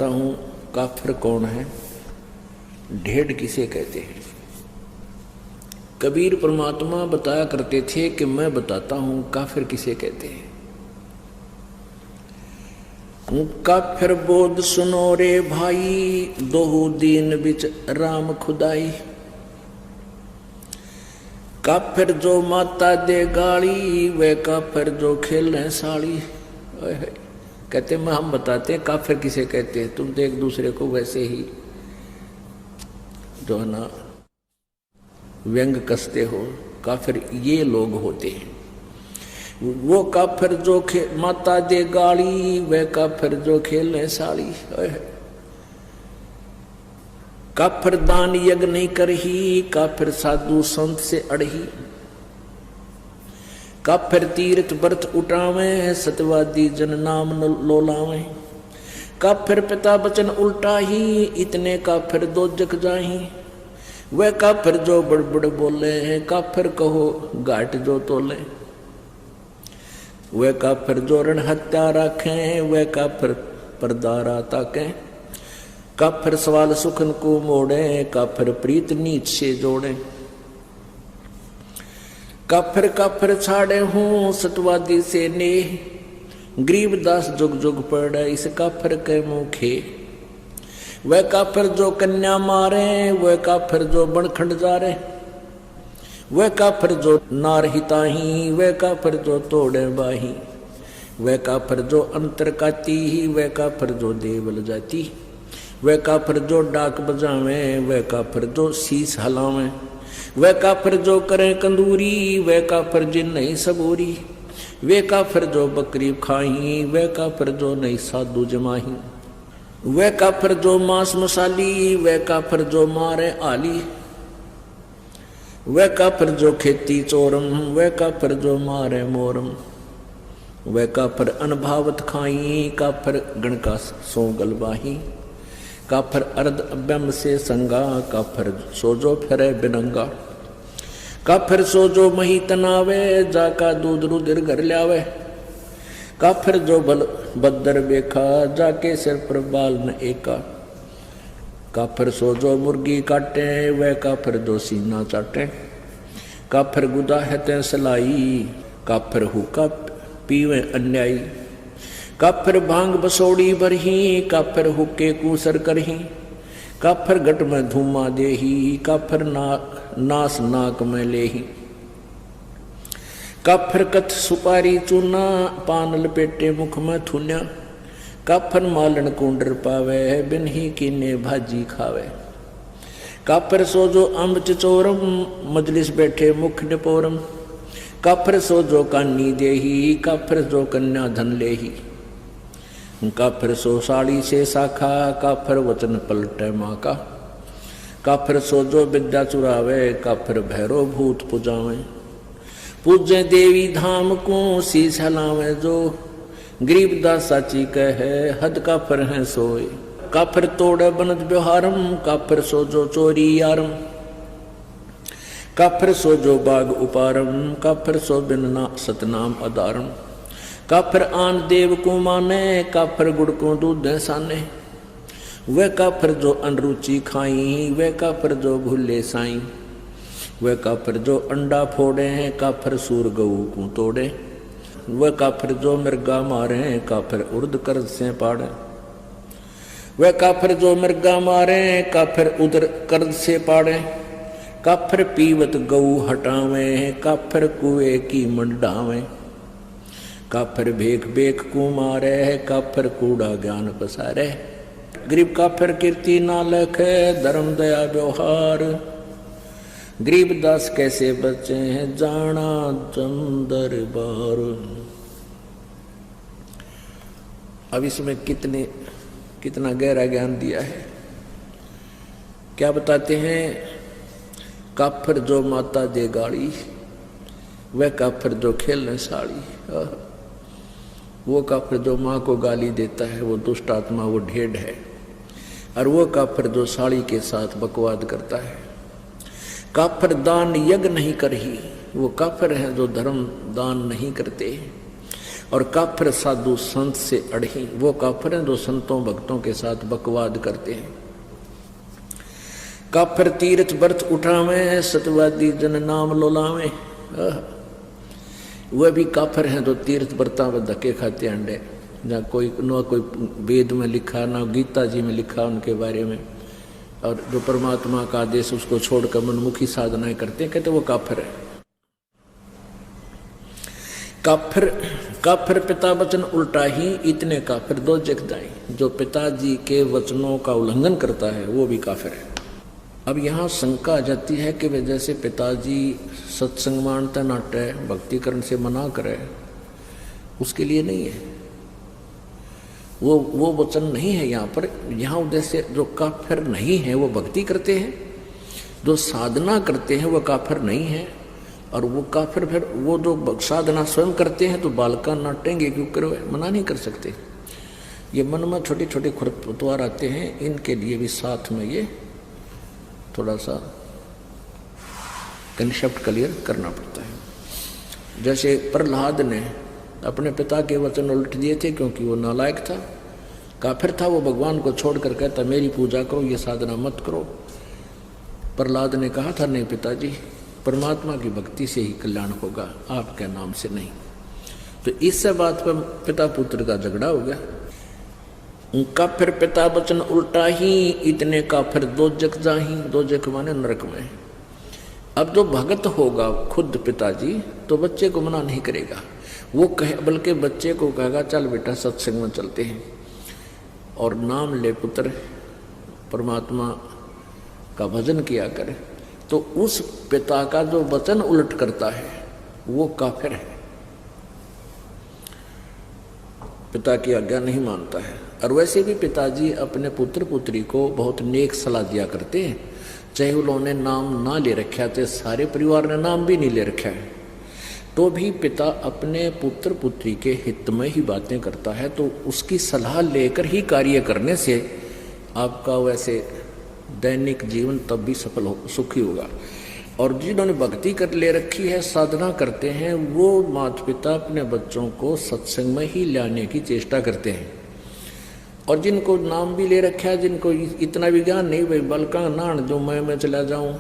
बताता हूँ काफिर कौन है, ढेड किसे कहते हैं। कबीर परमात्मा बताया करते थे कि मैं बताता हूँ काफिर किसे कहते हैं। काफिर बोध सुनो रे भाई, दोहु दीन बिच राम खुदाई। काफिर जो माता दे गाली, वे काफिर जो खेले साड़ी। कहते मैं हम बताते हैं काफिर किसे कहते हैं, तुम तो एक दूसरे को वैसे ही जो है ना व्यंग कसते हो। काफिर ये लोग होते हैं। वो काफिर जो माता दे गाली, वे काफिर जो खेले साड़ी। काफिर दान यज्ञ नहीं करही, काफिर साधु संत से अड़ही। काफिर तीर्थ व्रत उठावे, सतवादी जन नाम लोलावे। काफिर पिता बचन उल्टा ही, इतने काफिर दो जग जाही। वह काफिर जो बड़बड़ बोले हैं, काफिर कहो घाट जो तोले। वह काफिर जो रण हत्या रखें, वह काफिर परदारा ताकें। काफिर सवाल सुखन को मोड़े, काफिर प्रीत नीच से जोड़े। काफिर काफिर छाड़े हूँ, सतवादी से नेह। गरीबदास जुग जुग पड़े, इस काफिर के मुखे। वह काफिर जो कन्या मारे, वह काफिर जो बनखंड जा रे। वह काफिर जो नार हिताही, वह काफिर जो तोड़े बाही। वह काफिर जो अंतर काती ही, वह काफिर जो देवल जाती। वह काफिर जो डाक बजावे, वह काफिर जो शीस हलावे। वह काफिर जो करे कंदूरी, वह काफिर जिन नहीं सबूरी। वे काफिर जो बकरी खाही, वह काफिर जो नहीं साधु जमाही। वह काफिर जो मांस मसाली, वह काफिर जो मारे आली। वह काफिर जो खेती चोरम, वह काफिर जो मारे मोरम। वह काफिर अनभावत खाई, काफिर गण का सो गलबाही। काफिर अर्ध अभ्यम से संगा, काफिर सोजो फिरे बिनंगा। काफिर सोजो मही तनावे, जाका दूध रुधिर घर ल्यावे। काफिर जो बल बदर बेखा, जाके सिर पर बाल न एका। काफिर सोजो मुर्गी काटे, वह काफिर जो सीना चाटे। काफिर गुदा है ते सलाई, काफिर हुक्का पीवे अन्यायी। काफिर भांग बसोड़ी भरही, काफिर हुक्के कूसर करही। काफिर घट में धूमा देही, काफिर नास नाक में लेही। काफिर कथ सुपारी चूना, पान लपेटे मुख में थुन्या। काफिर मालन कुंडर पावे, बिन ही कीने भाजी खावे। काफिर सोजो अम्ब चचोरम, मजलिस बैठे मुख निपोरम। काफिर सोजो कानी देही, काफिर जो कन्या धन लेही। काफिर सो साड़ी से शाखा, काफिर वचन पलटे माँ का। काफिर सोजो विद्या चुरावे, काफिर भैरो भूत पुजावे। पूजे देवी धाम को, शीश हलावे जो। गरीबदास साची कहे, हद काफिर है सोए। काफिर तोड़े बनत व्यवहारम, काफिर सोजो चोरी यारम। काफिर सोजो बाग उपारम, काफिर सो बिन सतनाम अदारम। काफिर आन देव को माने, काफिर गुड़ को दूध साने। वह काफिर जो अनरुचि खाई, वह काफिर जो भूले साई। वह काफिर जो अंडा फोड़े हैं, काफिर सूर गऊ को तोड़े। वह काफिर जो मृगा मारे, काफिर उर्द कर्ज से पाड़े। वह काफिर जो मृगा मारे, काफिर उदर कर्ज से पाड़े। काफिर पीवत गऊ हटावे, काफिर कुएं की मंडावे। काफिर भेख भेख को मारे, काफिर कूड़ा ज्ञान पसारे। गरीब काफिर कीर्ति ना लखे, धर्म दया व्यवहार। गरीबदास कैसे बचे हैं, जाना चंदर बार। अब इसमें कितना गहरा ज्ञान दिया है। क्या बताते हैं, काफिर जो माता दे गाड़ी, वह काफिर जो खेलने साड़ी। वो काफिर जो माँ को गाली देता है, वो दुष्ट आत्मा, वो ढेड है। और वो काफिर जो साड़ी के साथ बकवाद करता है। काफिर दान यज्ञ नहीं करही, वो काफिर हैं जो धर्म दान नहीं करते। और काफिर साधु संत से अड़ही, वो काफिर हैं जो संतों भक्तों के साथ बकवाद करते हैं। काफिर तीर्थ व्रत उठावे, सतवादी जन नाम लोलावे। वह भी काफिर हैं जो तीर्थ व्रता में धक्के खाते अंडे, जहाँ कोई वेद में लिखा ना गीता जी में लिखा उनके बारे में, और जो परमात्मा का आदेश उसको छोड़कर मनमुखी साधनाएं करते हैं, कहते वो काफिर है। काफिर पिता वचन उल्टा ही, इतने काफिर दो जग जाए। जो पिताजी के वचनों का उल्लंघन करता है वो भी काफिर है। अब यहाँ शंका आ जाती है कि वे जैसे पिताजी सत्संग मानते नाटे भक्तिकरण से मना करे, उसके लिए नहीं है, वो वचन नहीं है यहाँ पर। यहाँ उद्देश्य जो काफिर नहीं है वो भक्ति करते हैं, जो साधना करते हैं वो काफिर नहीं है। और वो काफिर फिर वो जो साधना स्वयं करते हैं तो बालका नाटेंगे क्यों करो, मना नहीं कर सकते। ये मन में छोटे छोटे खुरपतवार आते हैं, इनके लिए भी साथ में ये थोड़ा सा कंसेप्ट क्लियर करना पड़ता है। जैसे प्रहलाद ने अपने पिता के वचन उल्ट दिए थे क्योंकि वो नालायक था, काफिर था। वो भगवान को छोड़कर कहता मेरी पूजा करो, ये साधना मत करो। प्रहलाद ने कहा था नहीं पिताजी, परमात्मा की भक्ति से ही कल्याण होगा, आपके नाम से नहीं। तो इससे बात पर पिता पुत्र का झगड़ा हो गया। काफिर पिता वचन उल्टा ही, इतने काफिर दो जग जाही। दो जग माने नरक में। अब जो भगत होगा खुद पिताजी तो बच्चे को मना नहीं करेगा, वो कहे, बल्कि बच्चे को कहेगा चल बेटा सत्संग में चलते हैं और नाम ले पुत्र, परमात्मा का भजन किया करे। तो उस पिता का जो वचन उलट करता है वो काफिर है, पिता की आज्ञा नहीं मानता है। और वैसे भी पिताजी अपने पुत्र पुत्री को बहुत नेक सलाह दिया करते हैं, चाहे उन्होंने नाम ना ले रखा, चाहे सारे परिवार ने नाम भी नहीं ले रखा है, तो भी पिता अपने पुत्र पुत्री के हित में ही बातें करता है। तो उसकी सलाह लेकर ही कार्य करने से आपका वैसे दैनिक जीवन तब भी सफल हो, सुखी होगा। और जिन्होंने भक्ति कर ले रखी है, साधना करते हैं, वो माता पिता अपने बच्चों को सत्संग में ही लाने की चेष्टा करते हैं। और जिनको नाम भी ले रखा है, जिनको इतना भी ज्ञान नहीं भाई बलका नान जो मैं चला जाऊं,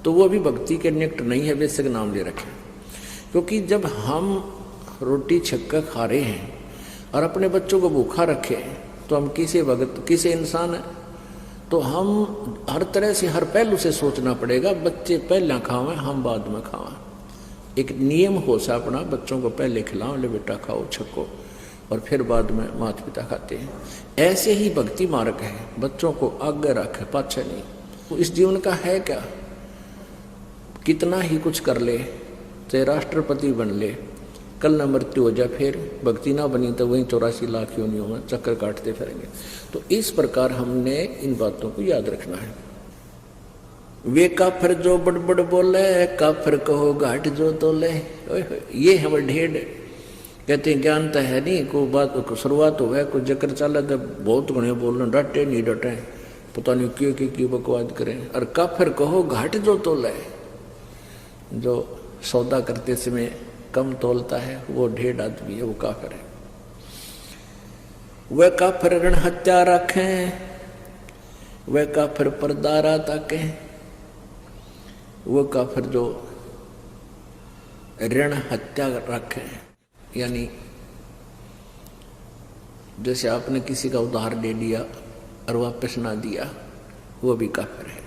तो वो भी भक्ति के निकट नहीं है, बेशक नाम ले रखे। क्योंकि जब हम रोटी छक्का खा रहे हैं और अपने बच्चों को भूखा रखे तो हम किसे भगत किसे इंसान है। तो हम हर तरह से हर पहलू से सोचना पड़ेगा, बच्चे पहले खावें हम बाद में खावें। एक नियम हो सा अपना, बच्चों को पहले खिलाओ, ले बेटा खाओ छक्को, और फिर बाद में माता पिता खाते हैं। ऐसे ही भक्ति मार्ग है, बच्चों को आगे रखे पाछे नहीं। तो इस जीवन का है क्या, कितना ही कुछ कर ले, चाहे राष्ट्रपति बन ले, कल न मृत्यु हो जाए, फिर भक्ति ना बनी तो वहीं 84 लाख योनियों में चक्कर काटते फिरेंगे। तो इस प्रकार हमने इन बातों को याद रखना है। वे काफिर जो बड़ बोले, काफिर कहो घाट जो तोले। ये हम ढेर कहते हैं ज्ञान तो है नहीं, कोई बात शुरुआत हो गया, कोई जक्र चला तो बहुत घने बोलना, डटे नहीं डटे, पता नहीं क्यों बकवाद करें। और काफिर कहो घाट जो तोले, जो सौदा करते समय कम तोलता है वो ढेर आदमी है, वो काफिर है। वह काफिर ऋण हत्या रखें, वह काफिर परदारा ताके। वो काफिर जो ऋण हत्या रखें, यानी जैसे आपने किसी का उधार दे दिया और वापस ना दिया, वो भी काफिर है।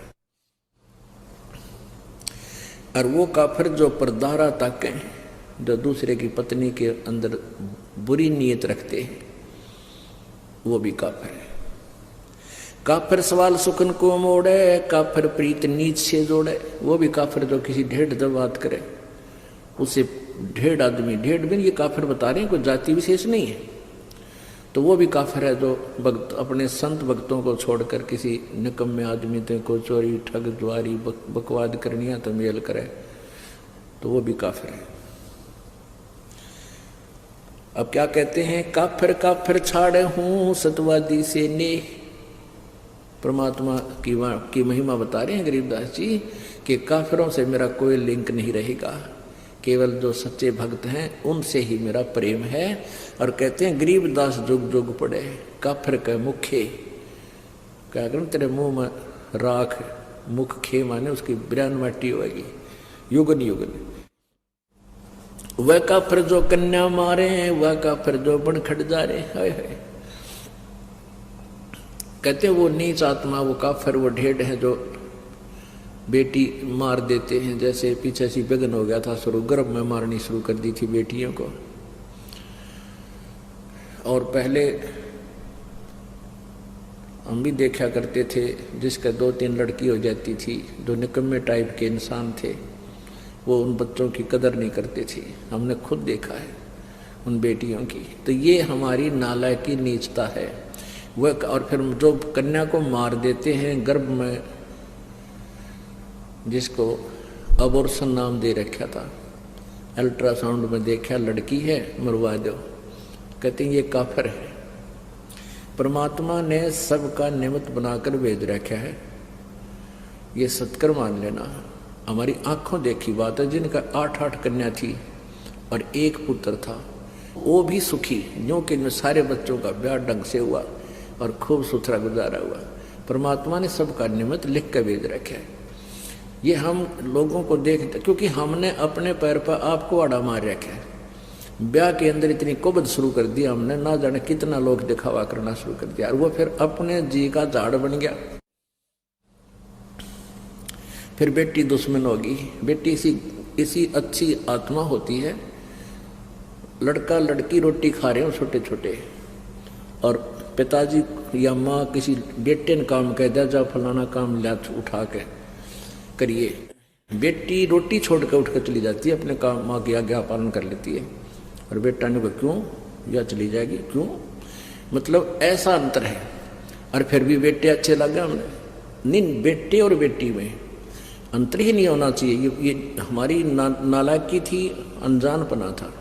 और वो काफिर जो परदारा ताके, जो दूसरे की पत्नी के अंदर बुरी नीयत रखते हैं, वो भी काफिर है। काफिर सवाल सुखन को मोड़े, काफिर प्रीत नीच से जोड़े। वो भी काफिर जो किसी ढेढ़ जब बात करे उसे ढेढ़ आदमी, ढेढ़ भी ये काफिर बता रहे हैं, कोई जाति विशेष नहीं है। तो वो भी काफिर है जो भक्त अपने संत भक्तों को छोड़कर किसी निकम्मे आदमी को चोरी ठग जुआरी बकवाद करनिया तो मेल करे, तो वो भी काफिर है। अब क्या कहते हैं, काफिर काफिर छाड़े हूं सतवादी से ने। परमात्मा की महिमा बता रहे हैं गरीबदास जी कि काफिरों से मेरा कोई लिंक नहीं रहेगा। केवल जो सच्चे भक्त हैं उनसे ही मेरा प्रेम है। और कहते हैं गरीबदास जुग जुग पड़े काफिर के मुखे, क्या करूं तेरे मुंह में राख, मुख खे माने उसकी बिरान माटी होगी युगन युगन। वह काफिर जो कन्या मारे, वह काफिर जो बन खट जा रे, हाय हाय। कहते हैं वो नीच आत्मा, वो काफिर, वो ढेड है जो बेटी मार देते हैं। जैसे पीछे सी बेगन हो गया था शुरू, गर्भ में मारनी शुरू कर दी थी बेटियों को। और पहले हम भी देखा करते थे जिसका 2-3 लड़की हो जाती थी, जो निकम्मे टाइप के इंसान थे, वो उन बच्चों की कदर नहीं करते थे। हमने खुद देखा है उन बेटियों की। तो ये हमारी नालायकी नीचता है वह। और फिर जो कन्या को मार देते हैं गर्भ में, जिसको अबॉर्शन नाम दे रखा था, अल्ट्रासाउंड में देखा लड़की है मरवा दो, कहते हैं ये काफिर है। परमात्मा ने सबका निमित्त बनाकर भेज रखा है, ये सत्कर मान लेना। हमारी आंखों देखी बात है, जिनका 8-8 कन्या थी और 1 पुत्र था, वो भी सुखी, यूं कि सारे बच्चों का ब्याह ढंग से हुआ और खूब सुथरा गुजारा हुआ। परमात्मा ने सबका निमित्त लिख कर भेज रखा है। ये हम लोगों को देखते, क्योंकि हमने अपने पैर पर आपको आड़ा मार रखा है। ब्याह के अंदर इतनी कुबद शुरू कर दी हमने, ना जाने कितना लोग दिखावा करना शुरू कर दिया, और वो फिर अपने जी का झाड़ बन गया। फिर बेटी दुश्मन होगी। बेटी इसी अच्छी आत्मा होती है। लड़का लड़की रोटी खा रहे हो छोटे छोटे, और पिताजी या माँ किसी बेटे ने काम कह दिया, जा फलाना काम ला उठा के करिए, बेटी रोटी छोड़ कर उठ कर चली जाती है, अपने काम माँ की आज्ञा पालन कर लेती है। और बेटा ने कहा क्यों, या चली जाएगी क्यों, मतलब ऐसा अंतर है। और फिर भी बेटे अच्छे लगे हमने, नहीं, बेटे और बेटी में अंतर ही नहीं होना चाहिए। ये हमारी नालायकी थी, अनजानपना था।